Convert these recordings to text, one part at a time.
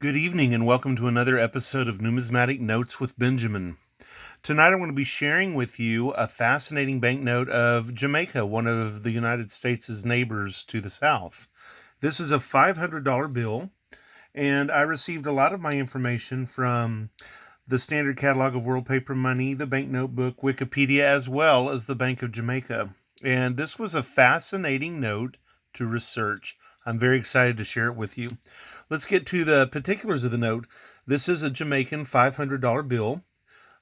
Good evening and welcome to another episode of Numismatic Notes with Benjamin. Tonight I'm going to be sharing with you a fascinating banknote of Jamaica, one of the United States' neighbors to the south. This is a $500 bill, and I received a lot of my information from the Standard Catalog of World Paper Money, the Banknote book, Wikipedia, as well as the Bank of Jamaica. And this was a fascinating note to research. I'm very excited to share it with you. Let's get to the particulars of the note. This is a Jamaican $500 bill.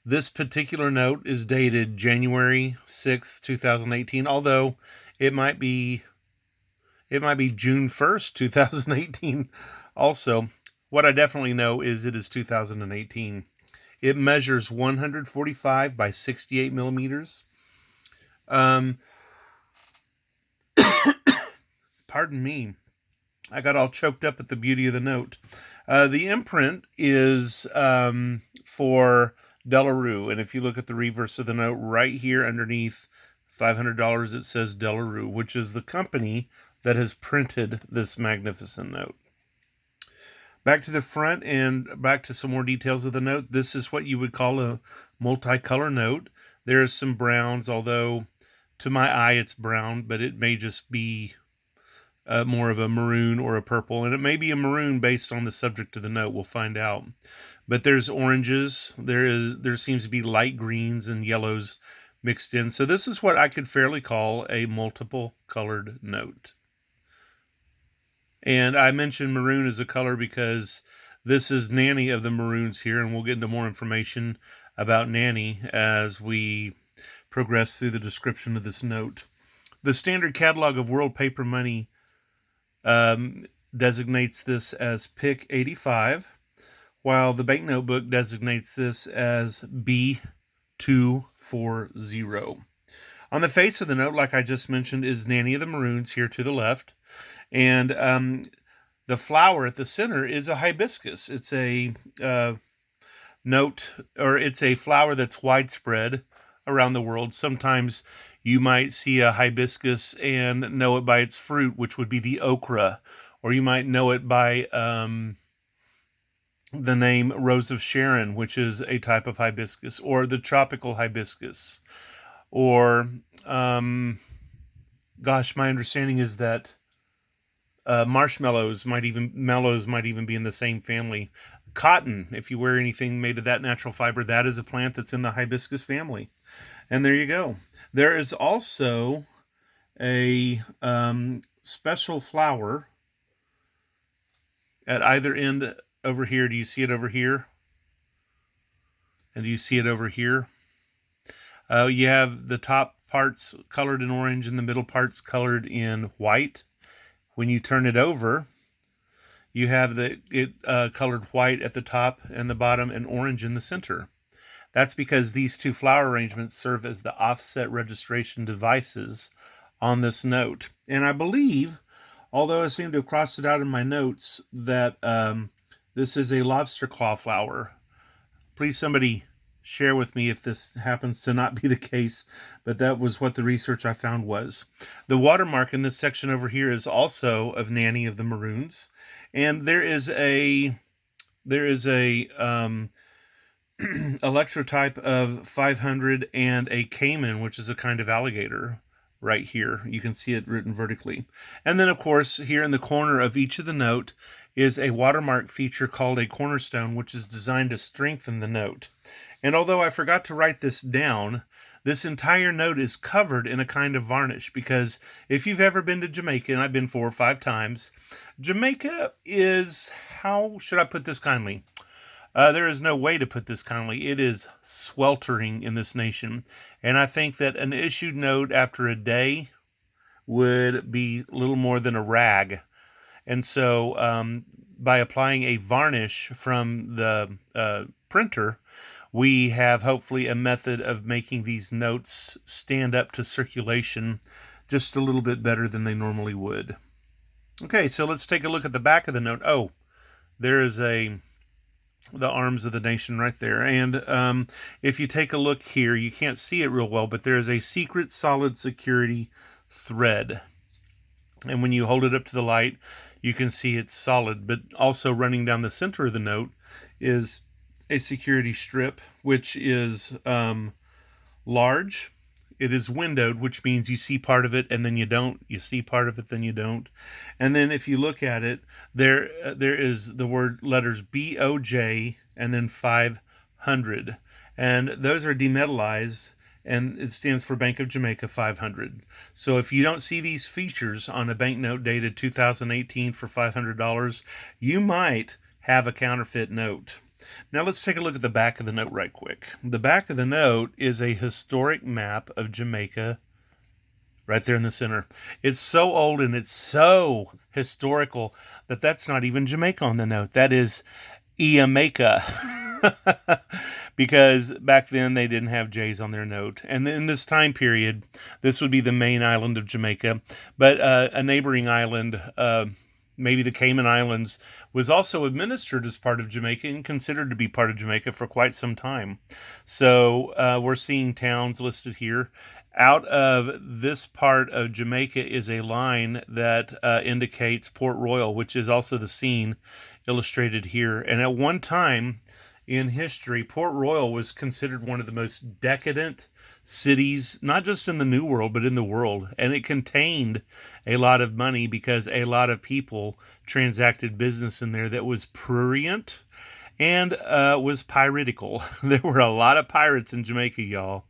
This particular note is dated January 6, 2018, although it might be June 1st, 2018 also. What I definitely know is it is 2018. It measures 145 by 68 millimeters. Pardon me. I got all choked up at the beauty of the note. The imprint is for Delarue, and if you look at the reverse of the note right here underneath $500, it says Delarue, which is the company that has printed this magnificent note. Back to the front and back to some more details of the note. This is what you would call a multicolor note. There is some browns, although to my eye it's brown, but it may just be more of a maroon or a purple, and it may be a maroon based on the subject of the note. We'll find out. But there's oranges. There seems to be light greens and yellows mixed in. So this is what I could fairly call a multiple colored note. And I mentioned maroon as a color because this is Nanny of the Maroons here, and we'll get into more information about Nanny as we progress through the description of this note. The Standard Catalog of World Paper Money designates this as PIC 85, while the Banknote book designates this as B240. On the face of the note, like I just mentioned, is Nanny of the Maroons here to the left, and the flower at the center is a hibiscus. It's a it's a flower that's widespread around the world. Sometimes you might see a hibiscus and know it by its fruit, which would be the okra, or you might know it by the name Rose of Sharon, which is a type of hibiscus, or the tropical hibiscus, or my understanding is that mallows might even be in the same family. Cotton, if you wear anything made of that natural fiber, that is a plant that's in the hibiscus family. And there you go. There is also a special flower at either end over here. Do you see it over here? And do you see it over here? You have the top parts colored in orange and the middle parts colored in white. When you turn it over, you have it colored white at the top and the bottom and orange in the center. That's because these two flower arrangements serve as the offset registration devices on this note. And I believe, although I seem to have crossed it out in my notes, that this is a lobster claw flower. Please somebody share with me if this happens to not be the case, but that was what the research I found was. The watermark in this section over here is also of Nanny of the Maroons, and there is a electrotype of 500 and a caiman, which is a kind of alligator right here. You can see it written vertically. And then, of course, here in the corner of each of the note is a watermark feature called a cornerstone, which is designed to strengthen the note. And although I forgot to write this down, this entire note is covered in a kind of varnish, because if you've ever been to Jamaica, and I've been 4 or 5 times, Jamaica is, how should I put this kindly? There is no way to put this kindly. It is sweltering in this nation. And I think that an issued note after a day would be little more than a rag. And so by applying a varnish from the printer, we have hopefully a method of making these notes stand up to circulation just a little bit better than they normally would. Okay, so let's take a look at the back of the note. Oh, there is the arms of the nation right there. And if you take a look here, you can't see it real well, but there is a secret solid security thread. And when you hold it up to the light, you can see it's solid, but also running down the center of the note is a security strip, which is large. It is windowed, which means you see part of it and then you don't. You see part of it, then you don't. And then if you look at it, there is the word letters BOJ and then 500. And those are demetallized, and it stands for Bank of Jamaica 500. So if you don't see these features on a banknote dated 2018 for $500, you might have a counterfeit note. Now let's take a look at the back of the note right quick. The back of the note is a historic map of Jamaica right there in the center. It's so old and it's so historical that that's not even Jamaica on the note. That is Jamaica. Because back then they didn't have J's on their note. And in this time period, this would be the main island of Jamaica. But a neighboring island, maybe the Cayman Islands, was also administered as part of Jamaica and considered to be part of Jamaica for quite some time. So we're seeing towns listed here. Out of this part of Jamaica is a line that indicates Port Royal, which is also the scene illustrated here. And at one time in history, Port Royal was considered one of the most decadent cities, not just in the New World, but in the world. And it contained a lot of money because a lot of people transacted business in there that was prurient and was piratical. There were a lot of pirates in Jamaica, y'all.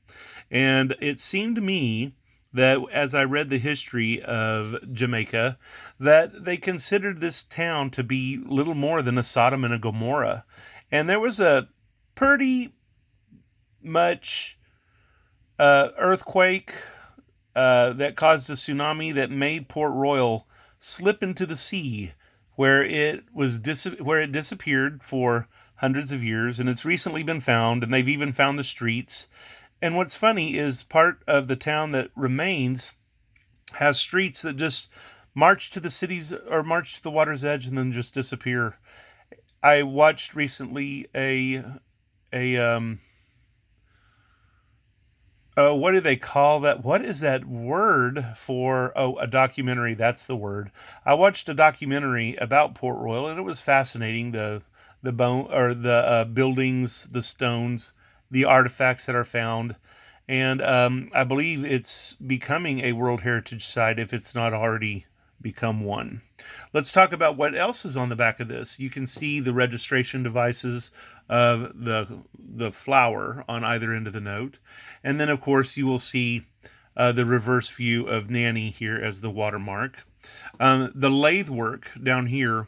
And it seemed to me that as I read the history of Jamaica, that they considered this town to be little more than a Sodom and a Gomorrah. And there was a pretty much earthquake that caused a tsunami that made Port Royal slip into the sea, where it disappeared for hundreds of years, and it's recently been found, and they've even found the streets. And what's funny is part of the town that remains has streets that just march to the cities or march to the water's edge and then just disappear. I watched recently what do they call that? What is that word for? Oh, a documentary. That's the word. I watched a documentary about Port Royal, and it was fascinating. The buildings, the stones, the artifacts that are found, and I believe it's becoming a World Heritage Site if it's not already become one. Let's talk about what else is on the back of this. You can see the registration devices of the flower on either end of the note. And then, of course, you will see the reverse view of Nanny here as the watermark. The lathe work down here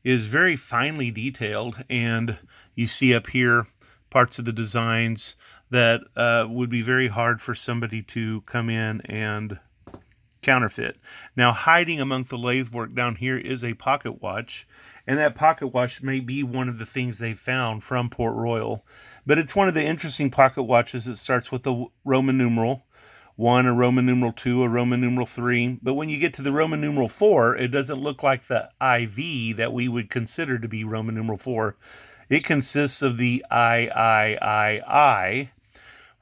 is very finely detailed, and you see up here parts of the designs that would be very hard for somebody to come in and counterfeit. Now, hiding among the lathe work down here is a pocket watch, and that pocket watch may be one of the things they found from Port Royal. But it's one of the interesting pocket watches that starts with a Roman numeral 1, a Roman numeral 2, a Roman numeral 3. But when you get to the Roman numeral 4, it doesn't look like the IV that we would consider to be Roman numeral 4. It consists of the III,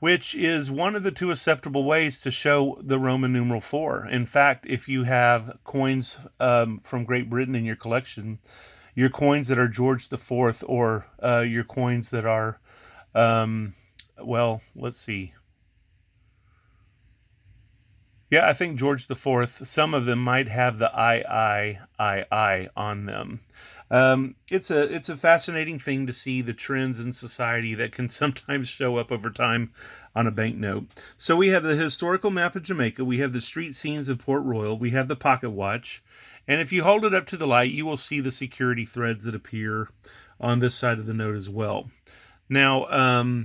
which is one of the two acceptable ways to show the Roman numeral 4. In fact, if you have coins from Great Britain in your collection, your coins that are George IV or your coins that are, well, let's see. Yeah, I think George IV, some of them might have the III on them. It's a fascinating thing to see the trends in society that can sometimes show up over time on a banknote. So we have the historical map of Jamaica, we have the street scenes of Port Royal, we have the pocket watch, and if you hold it up to the light, you will see the security threads that appear on this side of the note as well. Now,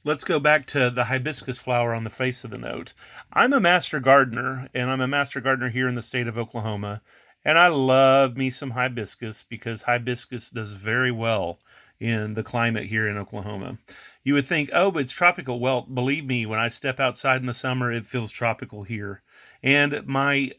let's go back to the hibiscus flower on the face of the note. I'm a master gardener, and I'm a master gardener here in the state of Oklahoma. And I love me some hibiscus because hibiscus does very well in the climate here in Oklahoma. You would think, oh, but it's tropical. Well, believe me, when I step outside in the summer, it feels tropical here. And my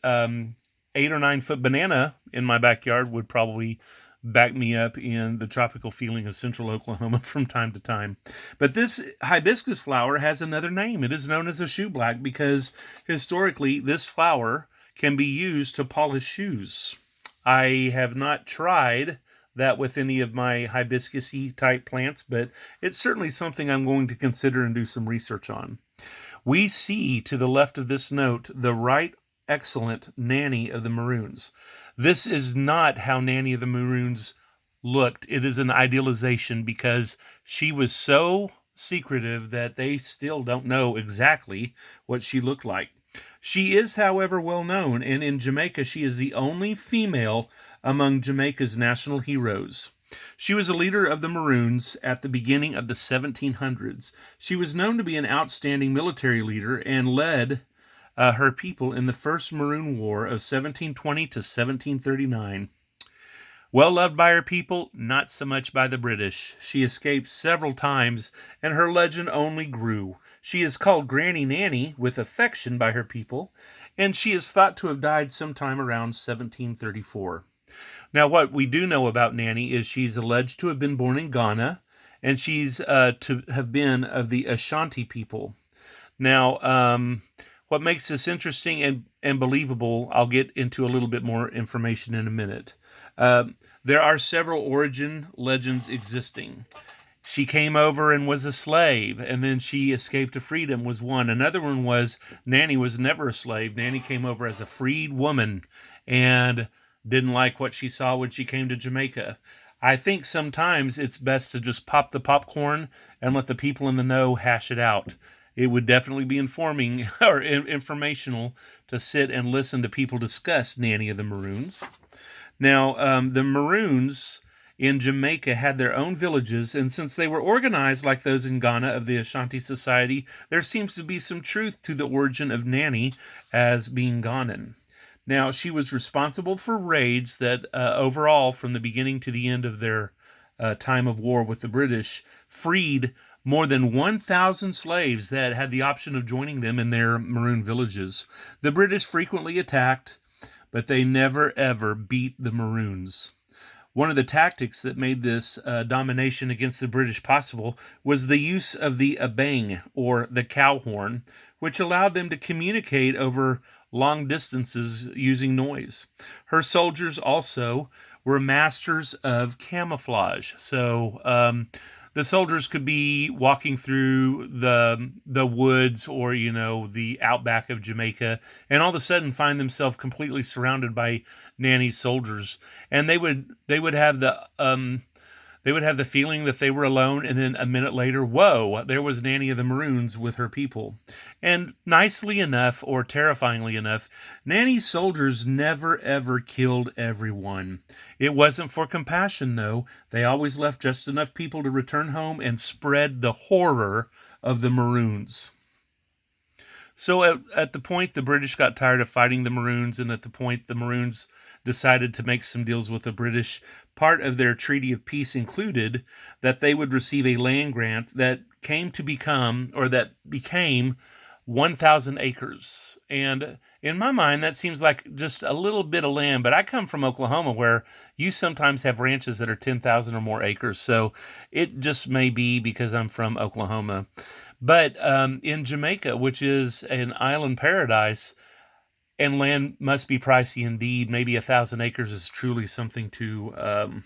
8 or 9 foot banana in my backyard would probably back me up in the tropical feeling of central Oklahoma from time to time. But this hibiscus flower has another name. It is known as a shoe black because historically this flower can be used to polish shoes. I have not tried that with any of my hibiscus-y type plants, but it's certainly something I'm going to consider and do some research on. We see to the left of this note the right excellent Nanny of the Maroons. This is not how Nanny of the Maroons looked. It is an idealization because she was so secretive that they still don't know exactly what she looked like. She is, however, well known, and in Jamaica, she is the only female among Jamaica's national heroes. She was a leader of the Maroons at the beginning of the 1700s. She was known to be an outstanding military leader and led her people in the First Maroon War of 1720 to 1739. Well loved by her people, not so much by the British. She escaped several times, and her legend only grew. She is called Granny Nanny with affection by her people, and she is thought to have died sometime around 1734. Now, what we do know about Nanny is she's alleged to have been born in Ghana, and she's to have been of the Ashanti people. Now, what makes this interesting and believable, I'll get into a little bit more information in a minute. There are several origin legends existing. She came over and was a slave, and then she escaped to freedom was one. Another one was Nanny was never a slave. Nanny came over as a freed woman and didn't like what she saw when she came to Jamaica. I think sometimes it's best to just pop the popcorn and let the people in the know hash it out. It would definitely be informing or informational to sit and listen to people discuss Nanny of the Maroons. Now, the Maroons in Jamaica had their own villages, and since they were organized like those in Ghana of the Ashanti Society, there seems to be some truth to the origin of Nanny as being Ghanan. Now, she was responsible for raids that overall, from the beginning to the end of their time of war with the British, freed more than 1,000 slaves that had the option of joining them in their maroon villages. The British frequently attacked, but they never ever beat the Maroons. One of the tactics that made this domination against the British possible was the use of the abang, or the cow horn, which allowed them to communicate over long distances using noise. Her soldiers also were masters of camouflage. So the soldiers could be walking through the woods or the outback of Jamaica, and all of a sudden find themselves completely surrounded by Nanny's soldiers, and they would have the feeling that they were alone, and then a minute later, whoa, there was Nanny of the Maroons with her people. And nicely enough, or terrifyingly enough, Nanny's soldiers never ever killed everyone. It wasn't for compassion, though. They always left just enough people to return home and spread the horror of the Maroons. So at the point the British got tired of fighting the Maroons, and at the point the Maroons decided to make some deals with the British, part of their treaty of peace included that they would receive a land grant that became 1,000 acres. And in my mind, that seems like just a little bit of land, but I come from Oklahoma where you sometimes have ranches that are 10,000 or more acres. So it just may be because I'm from Oklahoma. But in Jamaica, which is an island paradise, and land must be pricey indeed, maybe 1,000 acres is truly something to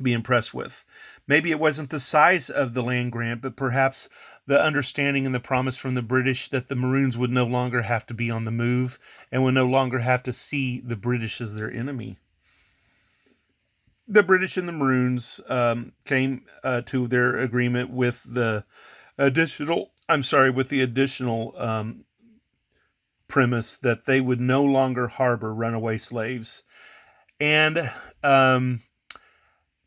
be impressed with. Maybe it wasn't the size of the land grant, but perhaps the understanding and the promise from the British that the Maroons would no longer have to be on the move and would no longer have to see the British as their enemy. The British and the Maroons came to their agreement with the additional premise that they would no longer harbor runaway slaves. And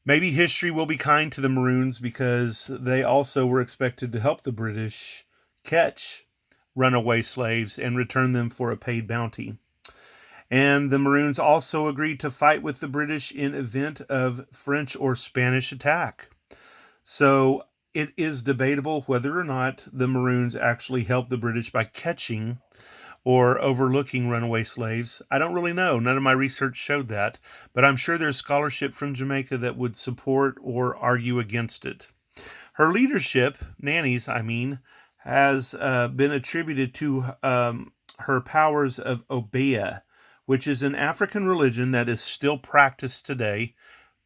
maybe history will be kind to the Maroons because they also were expected to help the British catch runaway slaves and return them for a paid bounty. And the Maroons also agreed to fight with the British in event of French or Spanish attack. So it is debatable whether or not the Maroons actually helped the British by catching or overlooking runaway slaves. I don't really know. None of my research showed that, but I'm sure there's scholarship from Jamaica that would support or argue against it. Her leadership, Nanny's, has been attributed to her powers of obeah, which is an African religion that is still practiced today,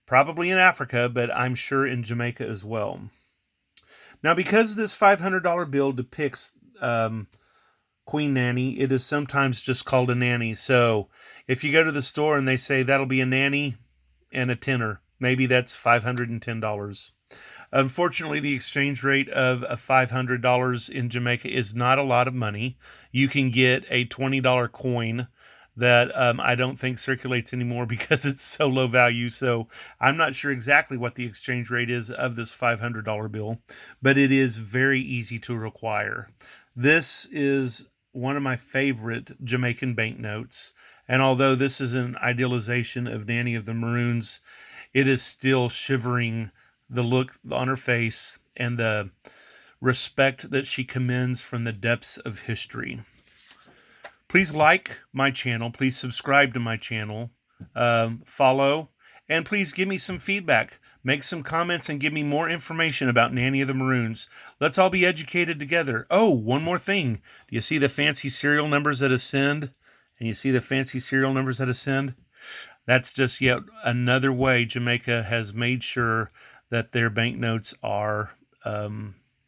probably in Africa, but I'm sure in Jamaica as well. Now, because this $500 bill depicts Queen Nanny, it is sometimes just called a nanny. So if you go to the store and they say that'll be a nanny and a tenner, maybe that's $510. Unfortunately, the exchange rate of a $500 in Jamaica is not a lot of money. You can get a $20 coin that I don't think circulates anymore because it's so low value. So I'm not sure exactly what the exchange rate is of this $500 bill, but it is very easy to acquire. This is one of my favorite Jamaican banknotes. And although this is an idealization of Nanny of the Maroons, it is still shivering the look on her face and the respect that she commends from the depths of history. Please like my channel. Please subscribe to my channel. Follow. And please give me some feedback. Make some comments and give me more information about Nanny of the Maroons. Let's all be educated together. Oh, one more thing. Do you see the fancy serial numbers that ascend? And you see the fancy serial numbers that ascend? That's just yet another way Jamaica has made sure that their banknotes are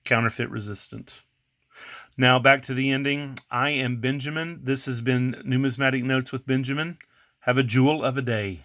counterfeit resistant. Now back to the ending. I am Benjamin. This has been Numismatic Notes with Benjamin. Have a jewel of a day.